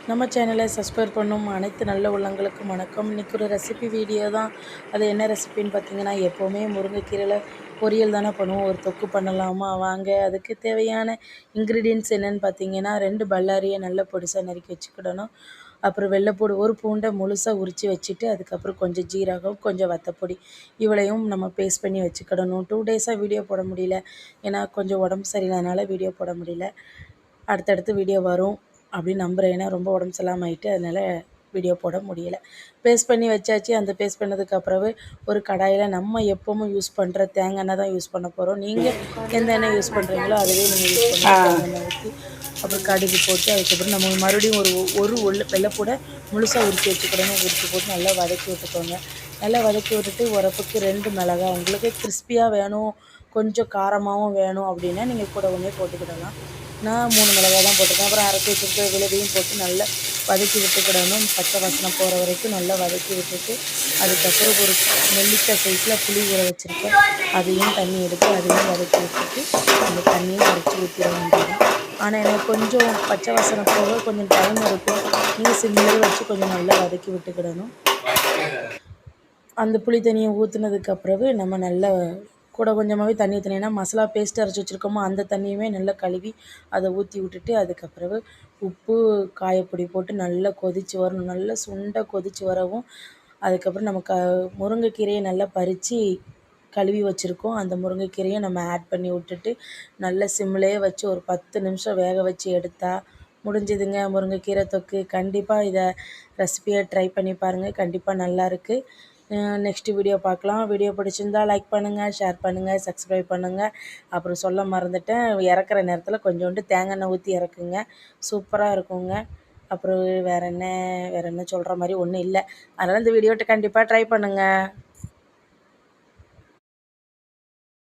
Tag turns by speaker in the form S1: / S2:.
S1: நம்ம சேனலை சப்ஸ்கிரைப் பண்ணும் அனைத்து நல்ல உள்ளங்களுக்கும் வணக்கம். இன்றைக்கி ஒரு ரெசிபி வீடியோ தான். அது என்ன ரெசிபின்னு பார்த்தீங்கன்னா, எப்போவுமே முருங்கைக்கீரையில் பொரியல் தானே பண்ணுவோம். ஒரு தொக்கு பண்ணலாமா வாங்க. அதுக்கு தேவையான இன்க்ரீடியன்ட்ஸ் என்னென்னு பார்த்தீங்கன்னா, 2 பல்லாரியை நல்ல பொடிசாக நறுக்கி வச்சுக்கிடணும். அப்புறம் வெள்ளைப்பூடு, ஒரு பூண்டை முழுசாக உரித்து வச்சுட்டு, அதுக்கப்புறம் கொஞ்சம் ஜீரகம், கொஞ்சம் வத்தப்பொடி, இவளையும் நம்ம பேஸ்ட் பண்ணி வச்சுக்கிடணும். 2 டேஸாக வீடியோ போட முடியல, ஏன்னா கொஞ்சம் உடம்பு சரியில்லாதனால வீடியோ போட முடியல. அடுத்தடுத்து வீடியோ வரும் அப்படின்னு நம்புகிறேன். ஏன்னா ரொம்ப உடம்பு சரியில்லாமல் ஆகிட்டு, அதனால் வீடியோ போட முடியலை. பேஸ்ட் பண்ணி வச்சாச்சு. அந்த பேஸ்ட் பண்ணதுக்கு அப்புறவு ஒரு கடாயில் நம்ம எப்பவும் யூஸ் பண்ணுற தேங்காய் எண்ணெய் தான் யூஸ் பண்ண போகிறோம். நீங்கள் எந்த எண்ணெய் யூஸ் பண்ணுறீங்களோ அதுவே நீங்கள் யூஸ் பண்ணி தேங்காய் எண்ணெய் ஊற்றி, அப்புறம் கடுகு போட்டு, அதுக்கப்புறம் நம்ம மறுபடியும் ஒரு வெள்ளைப்பூடை முழுசாக உரித்து வச்சுக்கிடணும். உரித்து போட்டு நல்லா வதக்கி விட்டுக்கோங்க. நல்லா வதக்கி விட்டுட்டு உரப்புக்கு 2 மிளகாய், உங்களுக்கு கிறிஸ்பியாக வேணும், கொஞ்சம் காரமாகவும் வேணும் அப்படின்னா நீங்கள் கூட ஒன்றே போட்டுக்கிடலாம். நான் 3 மிளகாய் தான் போட்டிருக்கேன். அப்புறம் அரைச்சி வச்சுருக்க விழுதையும் போட்டு நல்லா வதக்கி விட்டுக்கிடணும். பச்சை வாசனை போகிற வரைக்கும் நல்லா வதக்கி விட்டுட்டு, அதுக்கப்புறம் ஒரு நெல்லிக்காய் சைஸில் புளி ஊற வச்சுருக்கேன், அதையும் தண்ணி எடுத்து அதையும் வதக்கி விட்டுட்டு அந்த தண்ணியும் கரைச்சி ஊற்றிட வேண்டியது. ஆனால் எனக்கு கொஞ்சம் பச்சை வாசனை போக கொஞ்சம் டைம் இருக்கும். நீங்கள் சிம்மிலே வச்சு கொஞ்சம் நல்லா வதக்கி விட்டுக்கிடணும். அந்த புளி தண்ணியை ஊற்றுனதுக்கப்புறவு நம்ம நல்லா கூட கொஞ்சமாகவே தண்ணி ஊற்றினேன்னா மசாலா பேஸ்ட்டு அரைச்சி வச்சுருக்கோமோ அந்த தண்ணியுமே நல்லா கழுவி அதை ஊற்றி விட்டுட்டு, அதுக்கப்புறவு உப்பு, காயப்பொடி போட்டு நல்லா கொதித்து வரணும். நல்லா சுண்ட கொதித்து வரவும், அதுக்கப்புறம் நம்ம முருங்கைக்கீரையை நல்லா பறித்து கழுவி வச்சுருக்கோம். அந்த முருங்கைக்கீரையை நம்ம ஆட் பண்ணி விட்டுட்டு, நல்லா சிம்லேயே வச்சு ஒரு 10 நிமிஷம் வேக வச்சு எடுத்தால் முடிஞ்சுதுங்க முருங்கைக்கீரை தொக்கு. கண்டிப்பாக இதை ரெசிபியை ட்ரை பண்ணி பாருங்கள். கண்டிப்பாக நல்லாயிருக்கு. நெக்ஸ்ட்டு வீடியோ பார்க்கலாம். வீடியோ பிடிச்சிருந்தா லைக் பண்ணுங்கள், ஷேர் பண்ணுங்கள், சப்ஸ்கிரைப் பண்ணுங்கள். அப்புறம் சொல்ல மறந்துட்டேன், இறக்குற நேரத்தில் கொஞ்சோண்டு தேங்காய் எண்ணெய் ஊற்றி இறக்குங்க. சூப்பராக இருக்குங்க. அப்புறம் வேறு என்ன சொல்கிற மாதிரி ஒன்றும் இல்லை. அதனால் இந்த வீடியோட்ட கண்டிப்பாக ட்ரை பண்ணுங்கள்.